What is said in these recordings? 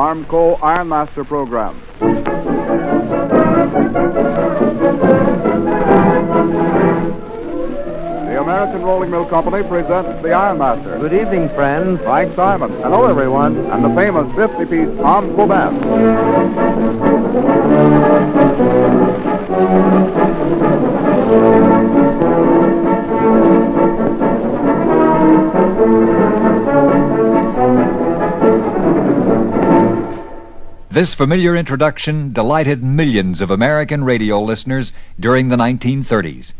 Armco Ironmaster program. The American Rolling Mill Company presents the Ironmaster. Good evening, friends. Frank Simon. Hello, everyone. And the famous 50-piece Armco Band. This familiar introduction delighted millions of American radio listeners during the 1930s.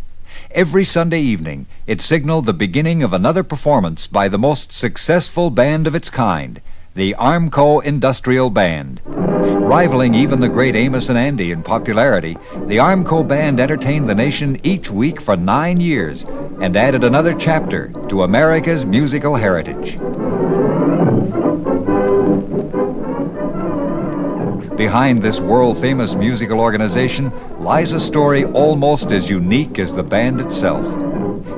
Every Sunday evening, it signaled the beginning of another performance by the most successful band of its kind, the Armco Industrial Band. Rivaling even the great Amos and Andy in popularity, the Armco Band entertained the nation each week for 9 years and added another chapter to America's musical heritage. Behind this world-famous musical organization lies a story almost as unique as the band itself.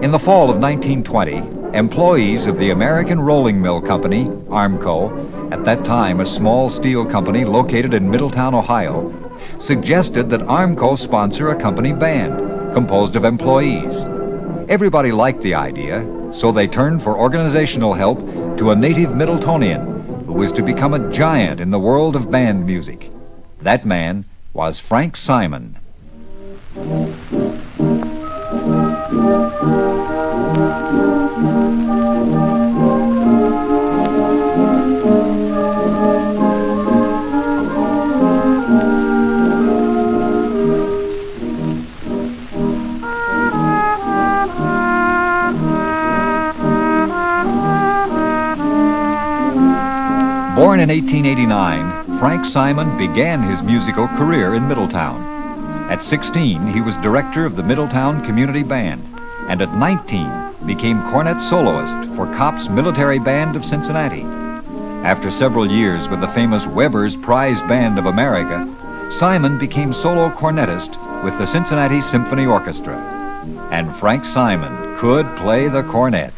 In the fall of 1920, employees of the American Rolling Mill Company, Armco, at that time a small steel company located in Middletown, Ohio, suggested that Armco sponsor a company band composed of employees. Everybody liked the idea, so they turned for organizational help to a native Middletonian who was to become a giant in the world of band music. That man was Frank Simon. Born in 1889, Frank Simon began his musical career in Middletown. At 16, he was director of the Middletown Community Band, and at 19, became cornet soloist for Kopp's Military Band of Cincinnati. After several years with the famous Weber's Prize Band of America, Simon became solo cornetist with the Cincinnati Symphony Orchestra. And Frank Simon could play the cornet.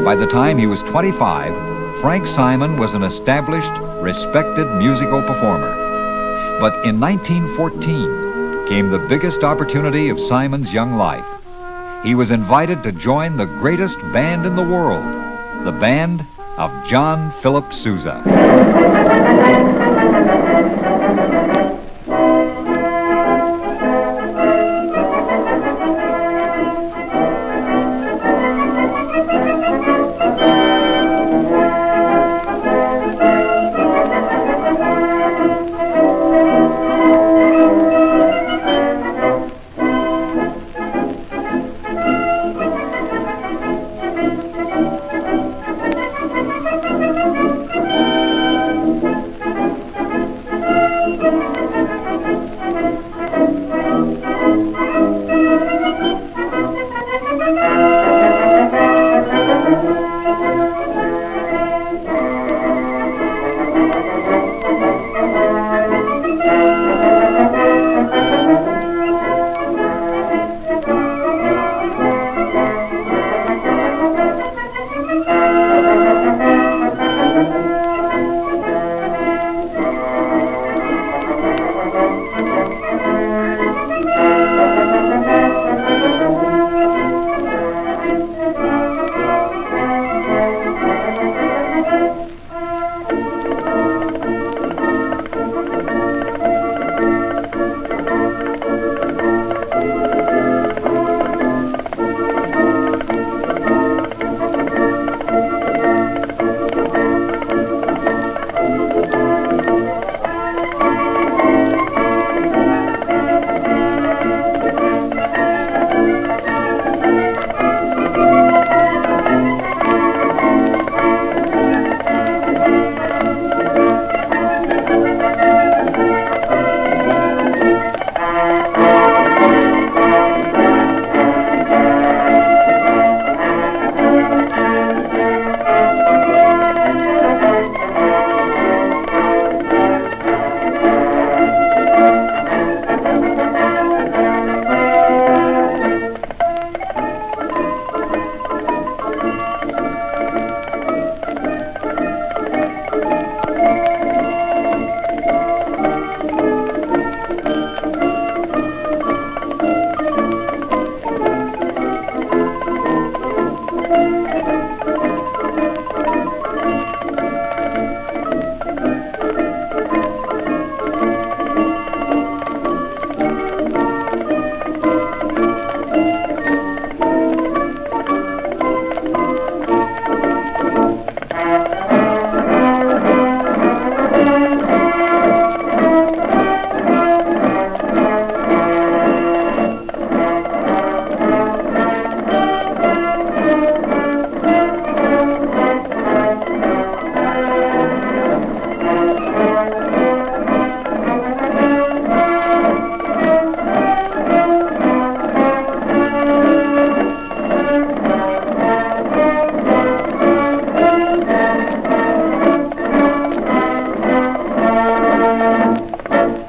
By the time he was 25, Frank Simon was an established, respected musical performer. But in 1914 came the biggest opportunity of Simon's young life. He was invited to join the greatest band in the world, the band of John Philip Sousa.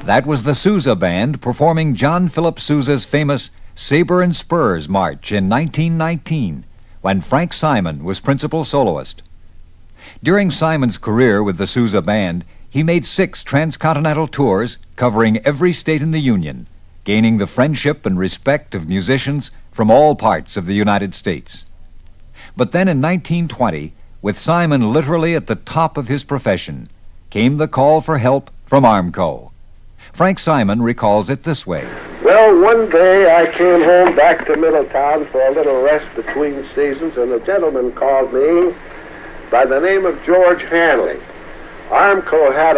That was the Sousa Band performing John Philip Sousa's famous Saber and Spurs March in 1919, when Frank Simon was principal soloist. During Simon's career with the Sousa Band, he made 6 transcontinental tours covering every state in the Union, gaining the friendship and respect of musicians from all parts of the United States. But then in 1920, with Simon literally at the top of his profession, came the call for help from Armco. Frank Simon recalls it this way. Well, one day I came home back to Middletown for a little rest between seasons, and a gentleman called me by the name of George Hanley. Armco had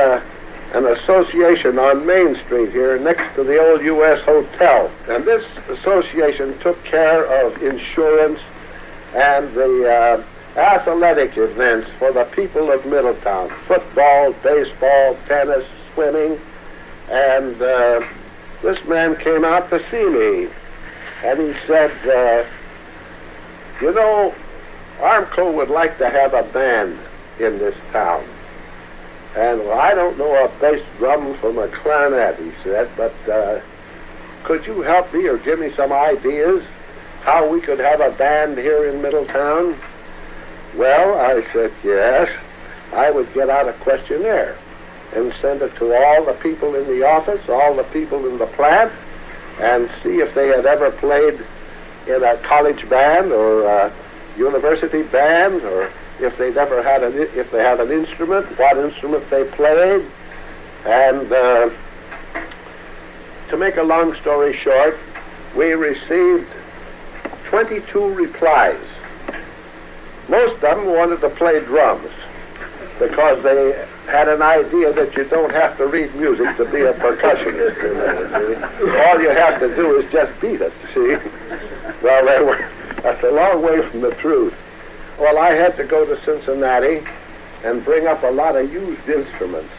an association on Main Street here next to the old U.S. Hotel. And this association took care of insurance and the athletic events for the people of Middletown. Football, baseball, tennis, swimming. And this man came out to see me. And he said, you know, Armco would like to have a band in this town. And well, I don't know a bass drum from a clarinet, he said, but could you help me or give me some ideas how we could have a band here in Middletown? Well, I said, yes. I would get out a questionnaire and send it to all the people in the office, all the people in the plant, and see if they had ever played in a college band or a university band, or if they'd ever had if they had an instrument, what instrument they played. And to make a long story short, we received 22 replies. Most of them wanted to play drums because they had an idea that you don't have to read music to be a percussionist. All you have to do is just beat it, see? Well, that's a long way from the truth. Well, I had to go to Cincinnati and bring up a lot of used instruments.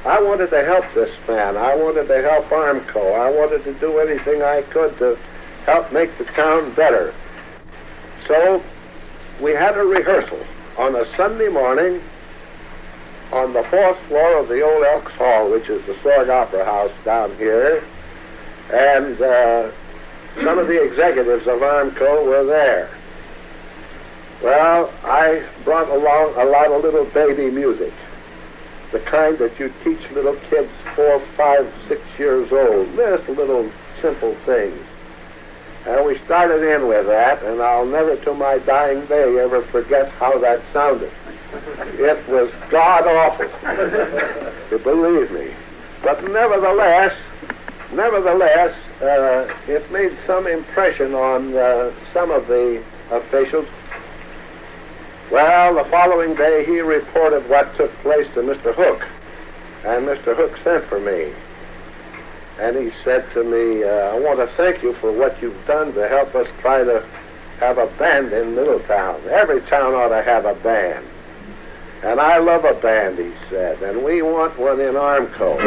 I wanted to help this man. I wanted to help Armco. I wanted to do anything I could to help make the town better. So we had a rehearsal on a Sunday morning on the 4th floor of the old Elks Hall, which is the Sorg Opera House down here. And some of the executives of Armco were there. Well, I brought along a lot of little baby music, the kind that you teach little kids 4, 5, 6 years old, just little simple things. And we started in with that, and I'll never to my dying day ever forget how that sounded. It was god-awful, believe me. But nevertheless, it made some impression on some of the officials. Well, the following day he reported what took place to Mr. Hook, and Mr. Hook sent for me. And he said to me, I want to thank you for what you've done to help us try to have a band in Middletown. Every town ought to have a band. And I love a band, he said, and we want one in Armco.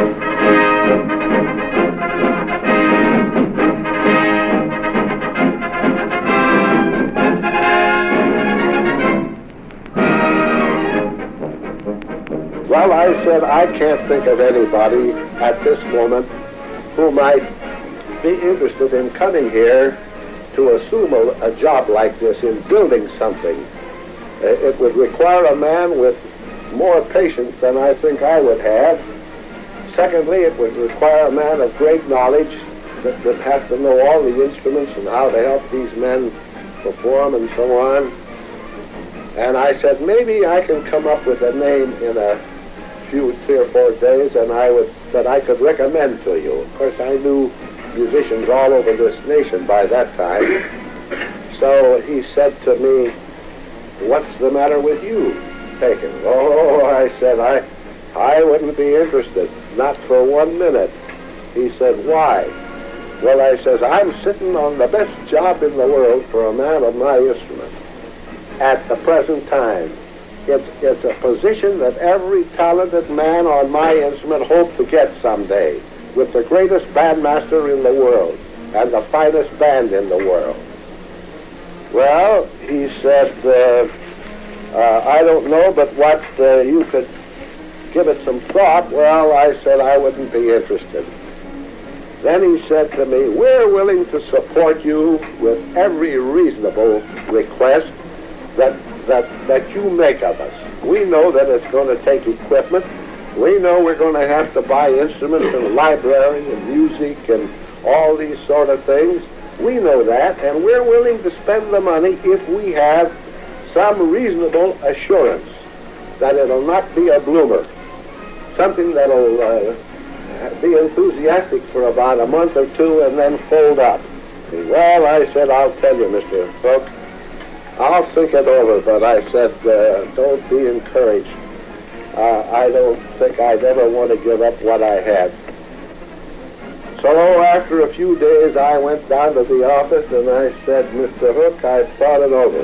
Well, I said, I can't think of anybody at this moment who might be interested in coming here to assume a job like this in building something. It would require a man with more patience than I think I would have. Secondly, it would require a man of great knowledge that has to know all the instruments and how to help these men perform and so on. And I said, maybe I can come up with a name in a few 3 or 4 days, and that I could recommend to you. Of course, I knew musicians all over this nation by that time. So he said to me, what's the matter with you, Bacon? Oh, I said, I wouldn't be interested, not for 1 minute. He said, why? Well, I says, I'm sitting on the best job in the world for a man of my instrument at the present time. It's a position that every talented man on my instrument hoped to get someday, with the greatest bandmaster in the world and the finest band in the world. Well, he said, I don't know, but what you could give it some thought. Well, I said I wouldn't be interested. Then he said to me, we're willing to support you with every reasonable request that you make of us. We know that it's going to take equipment. We know we're going to have to buy instruments and library and music and all these sort of things. We know that, and we're willing to spend the money if we have some reasonable assurance that it'll not be a bloomer, something that'll be enthusiastic for about a month or two and then fold up. Well, I said, I'll tell you, Mr. Folk, I'll think it over, but I said, don't be encouraged. I don't think I'd ever want to give up what I had. So after a few days, I went down to the office and I said, Mr. Hook, I've thought it over,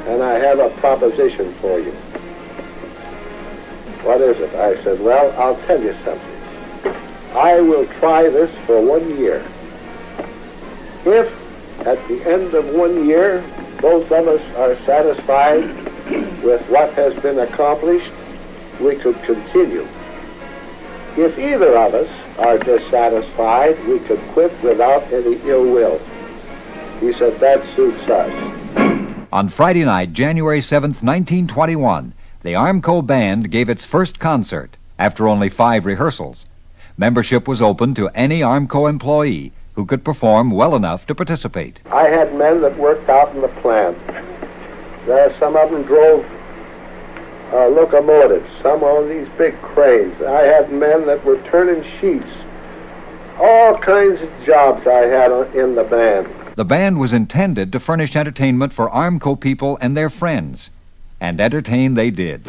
and I have a proposition for you. What is it? I said, well, I'll tell you something. I will try this for 1 year. If at the end of 1 year, both of us are satisfied with what has been accomplished, we could continue. If either of us are dissatisfied, we could quit without any ill will. He said, that suits us. On Friday night, January 7th, 1921, the Armco Band gave its first concert after only 5 rehearsals. Membership was open to any Armco employee who could perform well enough to participate. I had men that worked out in the plant. Some of them drove locomotives, some on these big cranes. I had men that were turning sheets. All kinds of jobs I had in the band. The band was intended to furnish entertainment for Armco people and their friends, and entertain they did.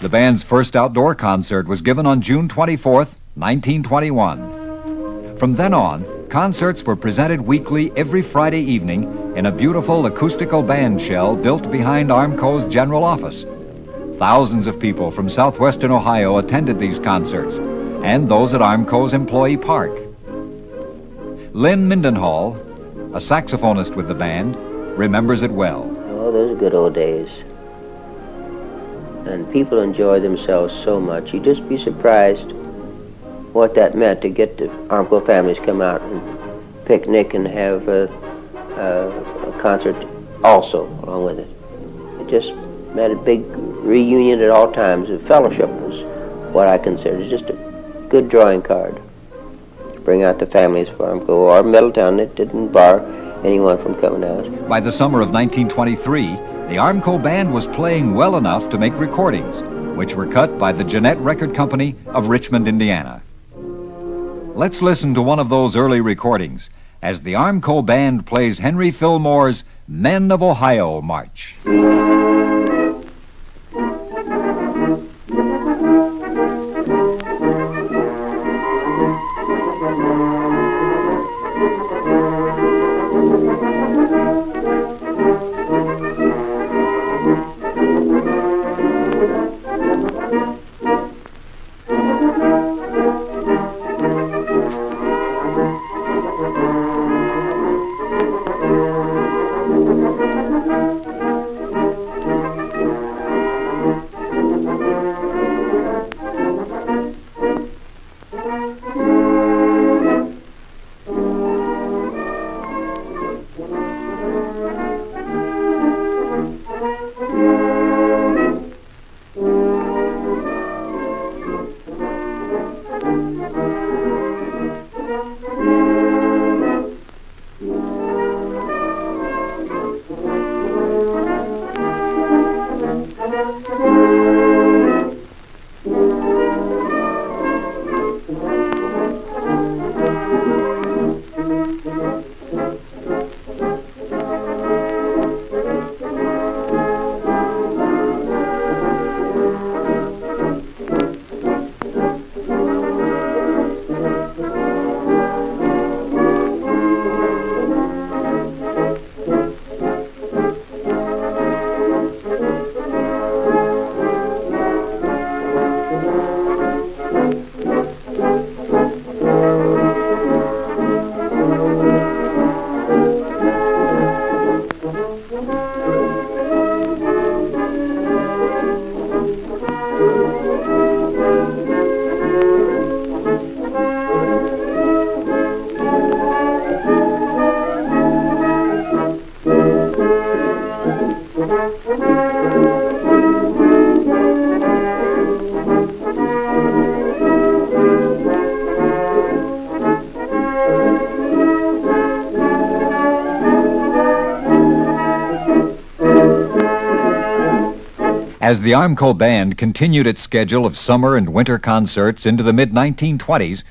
The band's first outdoor concert was given on June 24th, 1921. From then on, concerts were presented weekly every Friday evening in a beautiful acoustical band shell built behind Armco's general office. Thousands of people from southwestern Ohio attended these concerts, and those at Armco's employee park. Lynn Mindenhall, a saxophonist with the band, remembers it well. Oh, those are good old days. And people enjoy themselves so much. You'd just be surprised what that meant to get the Armco families come out and picnic and have a concert also along with it. It just meant a big reunion at all times. The fellowship was what I considered just a good drawing card. bring out the families for Armco, or Middletown. It didn't bar anyone from coming out. By the summer of 1923, the Armco Band was playing well enough to make recordings, which were cut by the Jeanette Record Company of Richmond, Indiana. Let's listen to one of those early recordings as the Armco Band plays Henry Fillmore's Men of Ohio March. As the Armco Band continued its schedule of summer and winter concerts into the mid-1920s,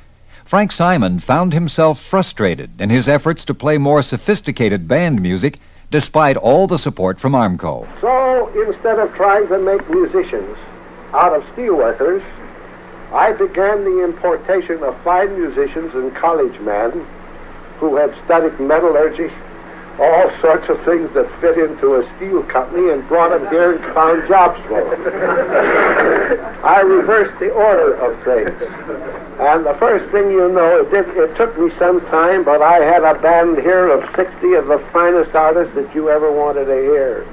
Frank Simon found himself frustrated in his efforts to play more sophisticated band music despite all the support from Armco. So instead of trying to make musicians out of steelworkers, I began the importation of fine musicians and college men who had studied metallurgy, all sorts of things that fit into a steel company, and brought them here and found jobs for them. I reversed the order of things. And the first thing you know, it took me some time, but I had a band here of 60 of the finest artists that you ever wanted to hear.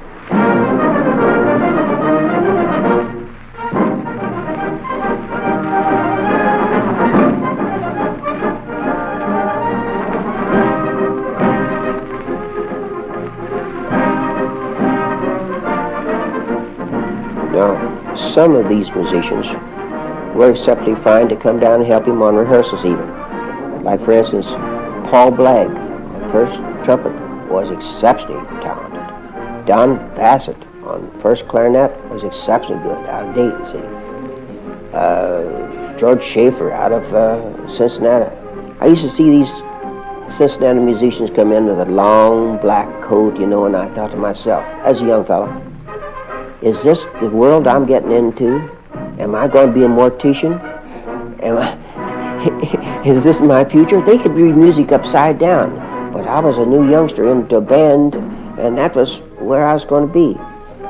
Now, some of these musicians were exceptionally fine to come down and help him on rehearsals even. Like, for instance, Paul Blagg, on first trumpet, was exceptionally talented. Don Bassett on first clarinet was exceptionally good, out of Dayton, see. George Schaefer out of Cincinnati. I used to see these Cincinnati musicians come in with a long black coat, you know, and I thought to myself, as a young fellow, is this the world I'm getting into? Am I going to be a mortician? Is this my future? They could read music upside down, but I was a new youngster into a band, and that was where I was going to be.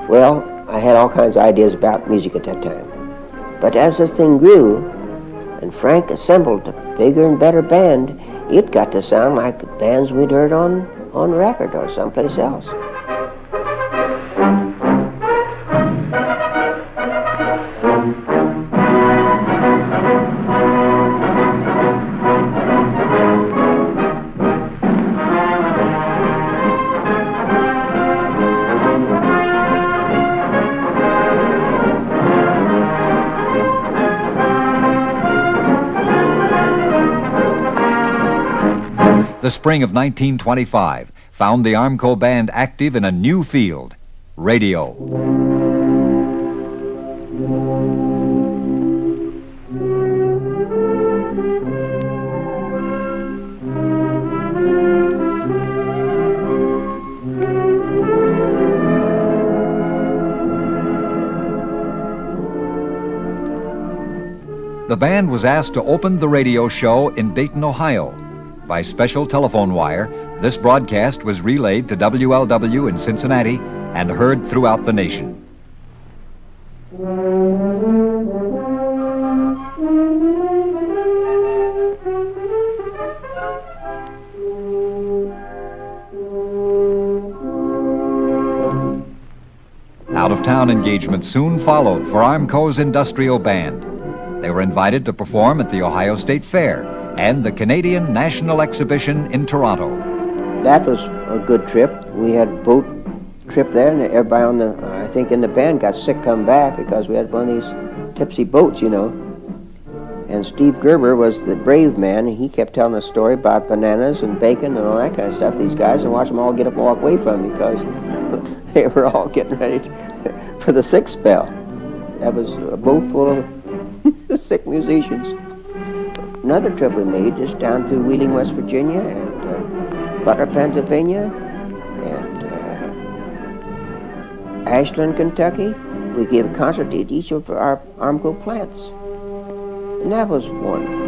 Well, I had all kinds of ideas about music at that time. But as this thing grew, and Frank assembled a bigger and better band, it got to sound like bands we'd heard on record or someplace else. The spring of 1925 found the Armco Band active in a new field, radio. The band was asked to open the radio show in Dayton, Ohio. By special telephone wire, this broadcast was relayed to WLW in Cincinnati and heard throughout the nation. Out-of-town engagements soon followed for Armco's industrial band. They were invited to perform at the Ohio State Fair and the Canadian National Exhibition in Toronto. That was a good trip. We had a boat trip there, and everybody on the, I think in the band got sick coming back because we had one of these tipsy boats, you know. And Steve Gerber was the brave man, and he kept telling a story about bananas and bacon and all that kind of stuff, these guys, and watch them all get up and walk away from him because they were all getting ready for the sick spell. That was a boat full of sick musicians. Another trip we made is down to Wheeling, West Virginia, and Butler, Pennsylvania, and Ashland, Kentucky. We gave a concert at each of our Armco plants, and that was wonderful.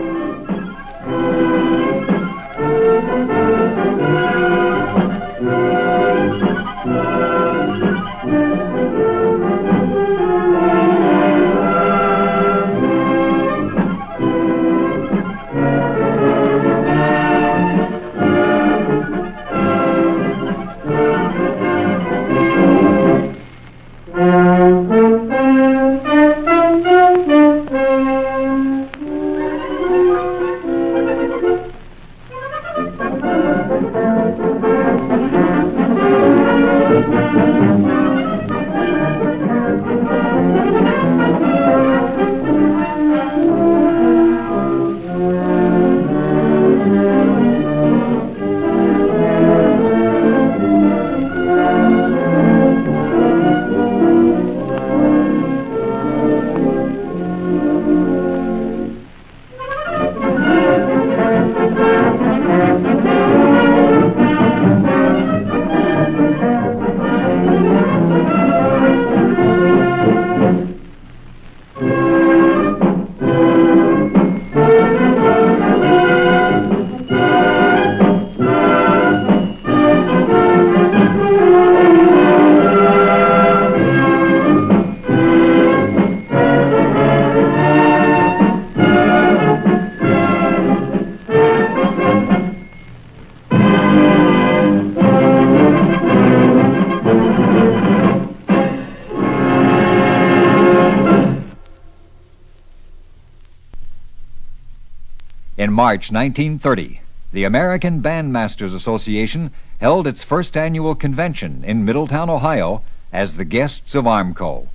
In March 1930, the American Bandmasters Association held its first annual convention in Middletown, Ohio, as the guests of Armco.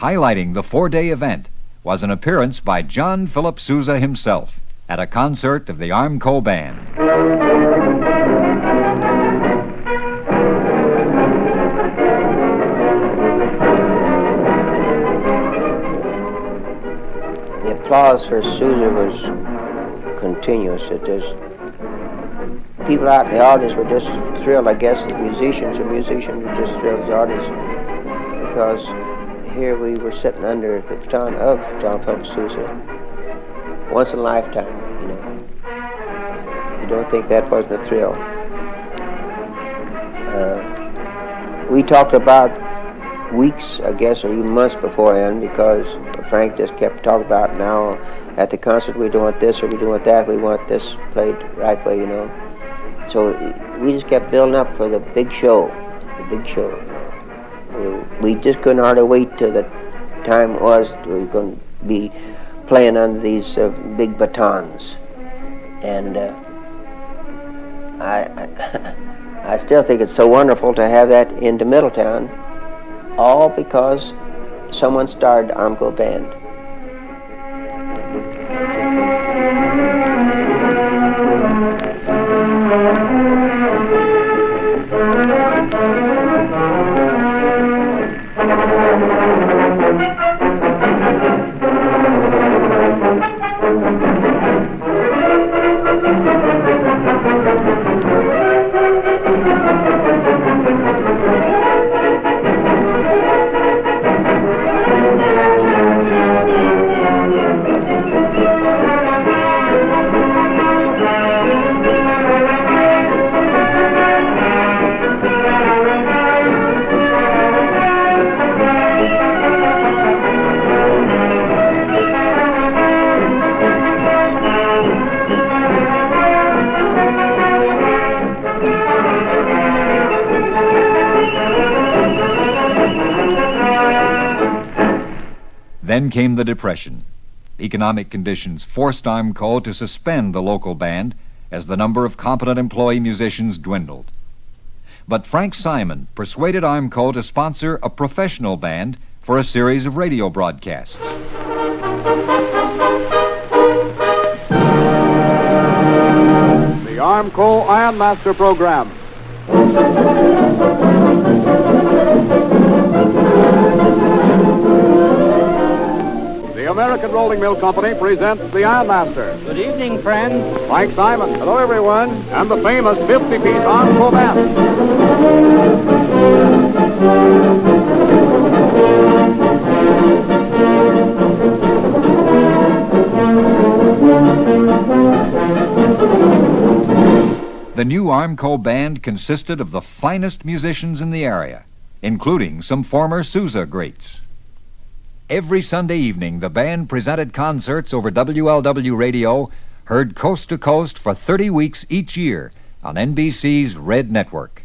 Highlighting the four-day event was an appearance by John Philip Sousa himself at a concert of the Armco Band. The applause for Sousa was continuous. It just, people out in the audience were just thrilled, I guess, as musicians, and musicians were just thrilled as the audience, because here we were sitting under the baton of John Philip Sousa, once in a lifetime, you know. You don't think that wasn't a thrill. We talked about weeks, I guess, or even months beforehand, because Frank just kept talking about now at the concert we don't want this or we don't want that, we want this played right way, you know. So we just kept building up for the big show, you know. We just couldn't hardly wait till the time was we were going to be playing under these big batons. And I still think it's so wonderful to have that into Middletown, all because someone started Armco Band. Then came the Depression. Economic conditions forced Armco to suspend the local band as the number of competent employee musicians dwindled. But Frank Simon persuaded Armco to sponsor a professional band for a series of radio broadcasts. The Armco Ironmaster program. The American Rolling Mill Company presents the Ironmaster. Good evening, friends. Frank Simon. Hello, everyone. And the famous 50-piece Armco Band. The new Armco Band consisted of the finest musicians in the area, including some former Sousa greats. Every Sunday evening, the band presented concerts over WLW radio, heard coast to coast for 30 weeks each year on NBC's Red Network.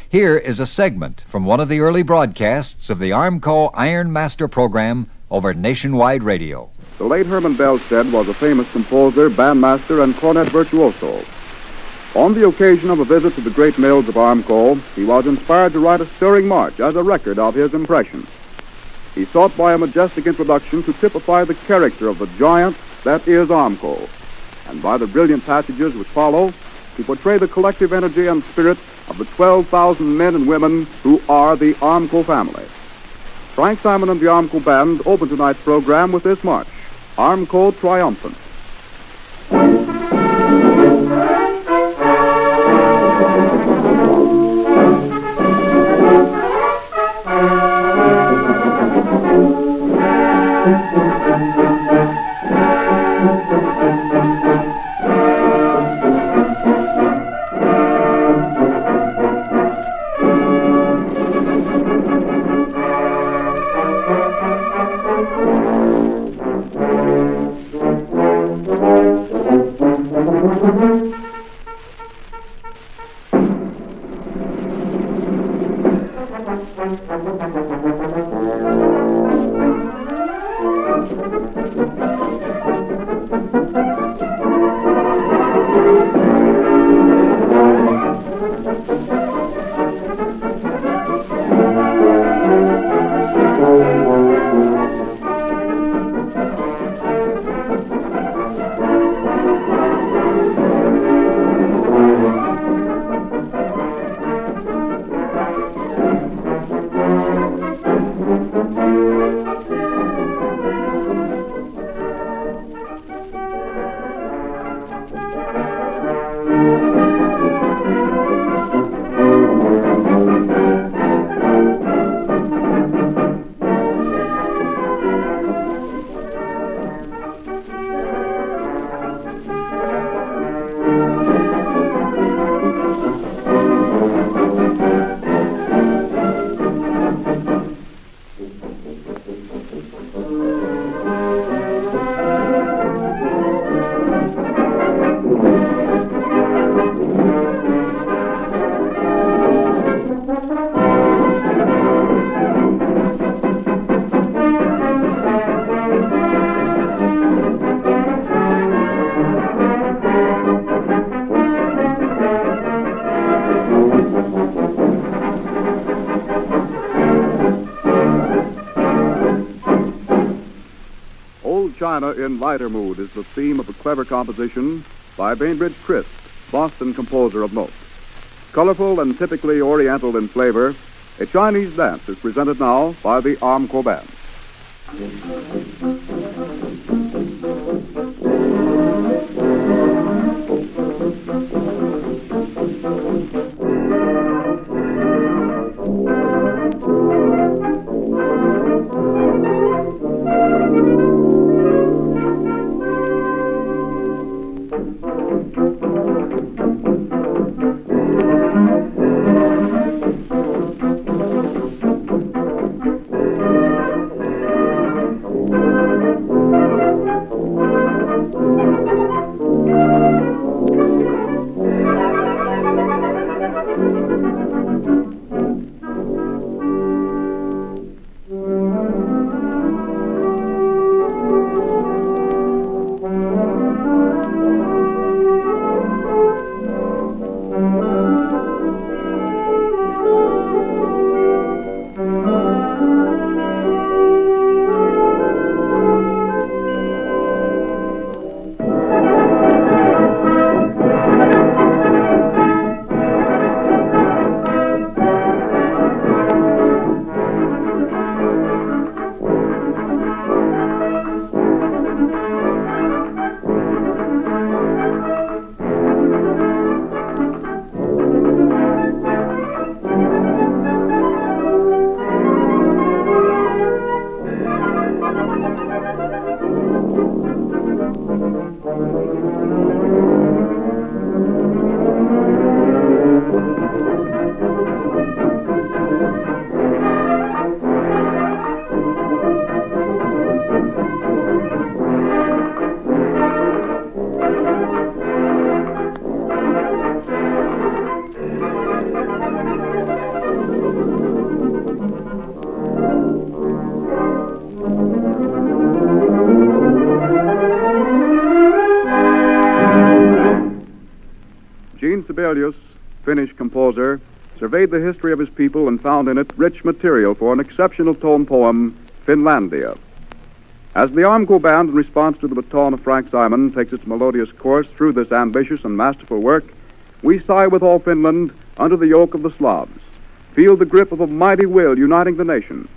Here is a segment from one of the early broadcasts of the Armco Ironmaster program over nationwide radio. The late Herman Belstead was a famous composer, bandmaster, and cornet virtuoso. On the occasion of a visit to the great mills of Armco, he was inspired to write a stirring march as a record of his impressions. He sought by a majestic introduction to typify the character of the giant that is Armco, and by the brilliant passages which follow, to portray the collective energy and spirit of the 12,000 men and women who are the Armco family. Frank Simon and the Armco Band open tonight's program with this march, Armco Triumphant. China in Lighter Mood is the theme of a clever composition by Bainbridge Crisp, Boston composer of note. Colorful and typically oriental in flavor, a Chinese dance is presented now by the Armco Band. Hyselius, Finnish composer, surveyed the history of his people and found in it rich material for an exceptional tone poem, Finlandia. As the Armco Band, in response to the baton of Frank Simon, takes its melodious course through this ambitious and masterful work, we sigh with all Finland under the yoke of the Slavs. Feel the grip of a mighty will uniting the nation.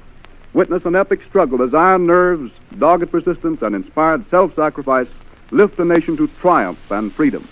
Witness an epic struggle as iron nerves, dogged persistence, and inspired self-sacrifice lift the nation to triumph and freedom.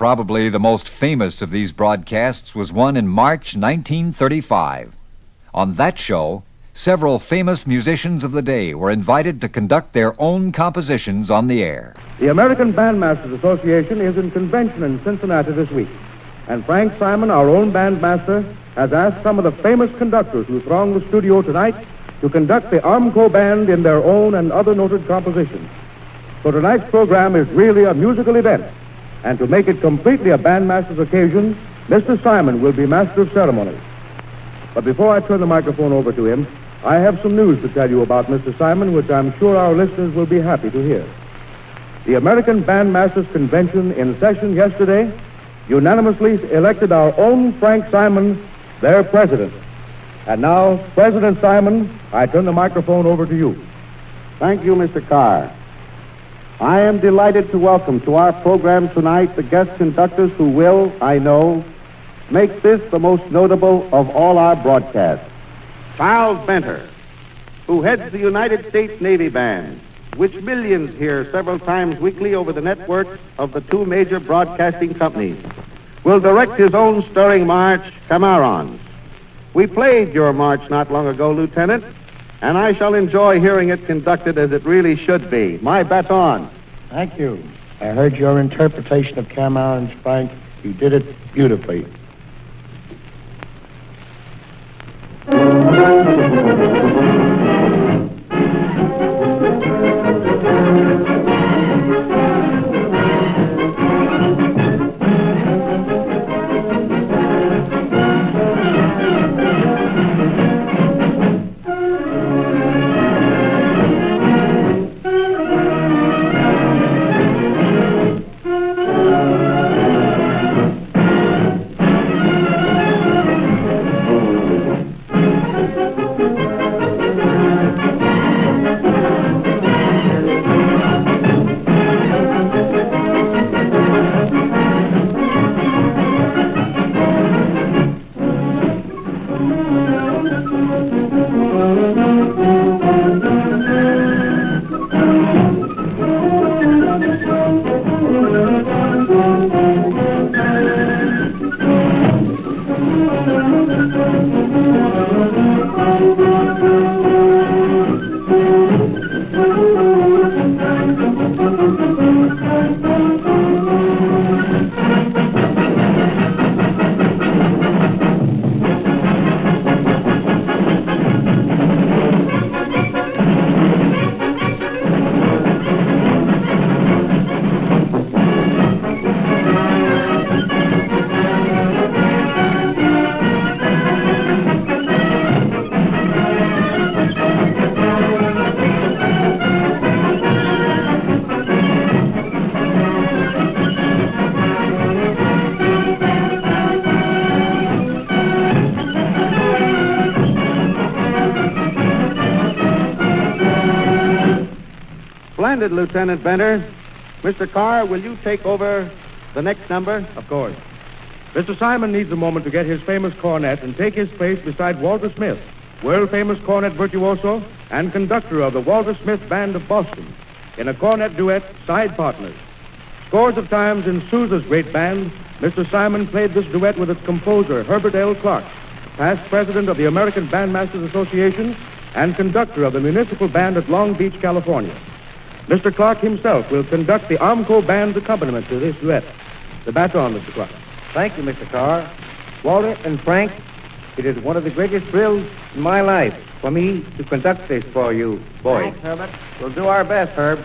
Probably the most famous of these broadcasts was one in March 1935. On that show, several famous musicians of the day were invited to conduct their own compositions on the air. The American Bandmasters Association is in convention in Cincinnati this week, and Frank Simon, our own bandmaster, has asked some of the famous conductors who throng the studio tonight to conduct the Armco Band in their own and other noted compositions. So tonight's program is really a musical event, and to make it completely a bandmaster's occasion, Mr. Simon will be master of ceremonies. But before I turn the microphone over to him, I have some news to tell you about Mr. Simon, which I'm sure our listeners will be happy to hear. The American Bandmasters Convention in session yesterday unanimously elected our own Frank Simon their president. And now, President Simon, I turn the microphone over to you. Thank you, Mr. Carr. I am delighted to welcome to our program tonight the guest conductors who will, I know, make this the most notable of all our broadcasts. Charles Benter, who heads the United States Navy Band, which millions hear several times weekly over the networks of the two major broadcasting companies, will direct his own stirring march, Camarons. We played your march not long ago, Lieutenant, and I shall enjoy hearing it conducted as it really should be. My baton. Thank you. I heard your interpretation of Camarons, Frank. You did it beautifully. Splendid, Lieutenant Benter. Mr. Carr, will you take over the next number? Of course. Mr. Simon needs a moment to get his famous cornet and take his place beside Walter Smith, world-famous cornet virtuoso and conductor of the Walter Smith Band of Boston, in a cornet duet, Side Partners. Scores of times in Sousa's great band, Mr. Simon played this duet with its composer, Herbert L. Clark, past president of the American Bandmasters Association and conductor of the Municipal Band at Long Beach, California. Mr. Clark himself will conduct the Armco Band's accompaniment to this duet. The baton, Mr. Clark. Thank you, Mr. Carr. Walter and Frank, it is one of the greatest thrills in my life for me to conduct this for you, boys. Thanks, Herbert. We'll do our best, Herb.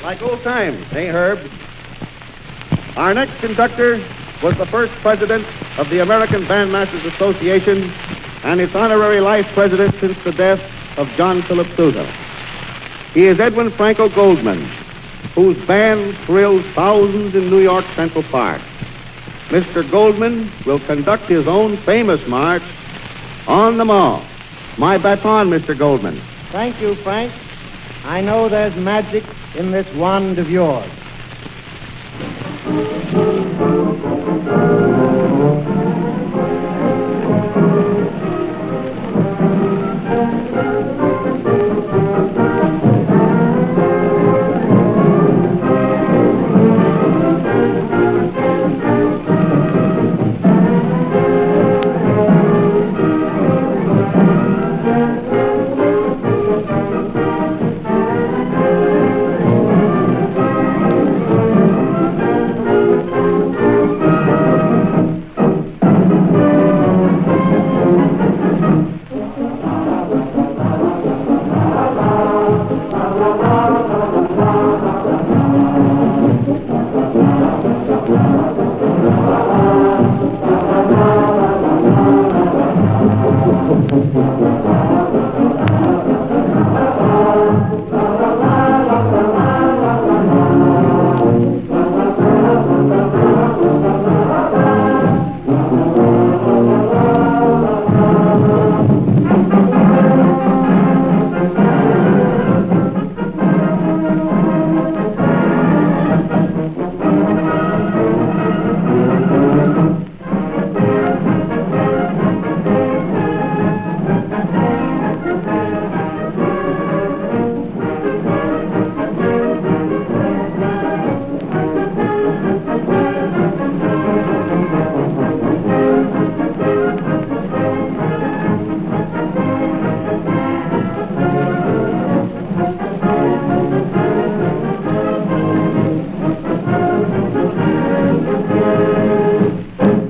Like old times, eh, Herb? Our next conductor was the first president of the American Bandmasters Association and its honorary life president since the death of John Philip Sousa. He is Edwin Franco Goldman, whose band thrills thousands in New York Central Park. Mr. Goldman will conduct his own famous march, On the Mall. My baton, Mr. Goldman. Thank you, Frank. I know there's magic in this wand of yours.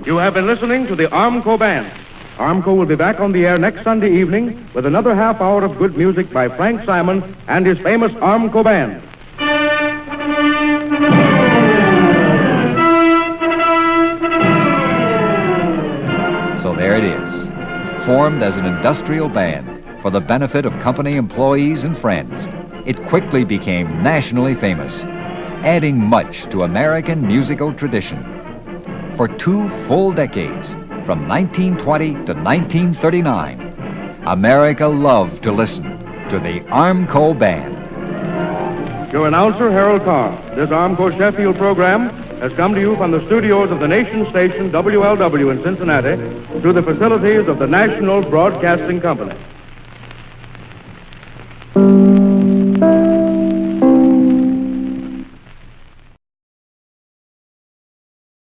You have been listening to the Armco Band. Armco will be back on the air next Sunday evening with another half hour of good music by Frank Simon and his famous Armco Band. So there it is, formed as an industrial band for the benefit of company employees and friends. It quickly became nationally famous, adding much to American musical tradition. For 2 full decades, from 1920 to 1939, America loved to listen to the Armco Band. Your announcer, Harold Carr. This Armco Sheffield program has come to you from the studios of the nation station WLW in Cincinnati through the facilities of the National Broadcasting Company.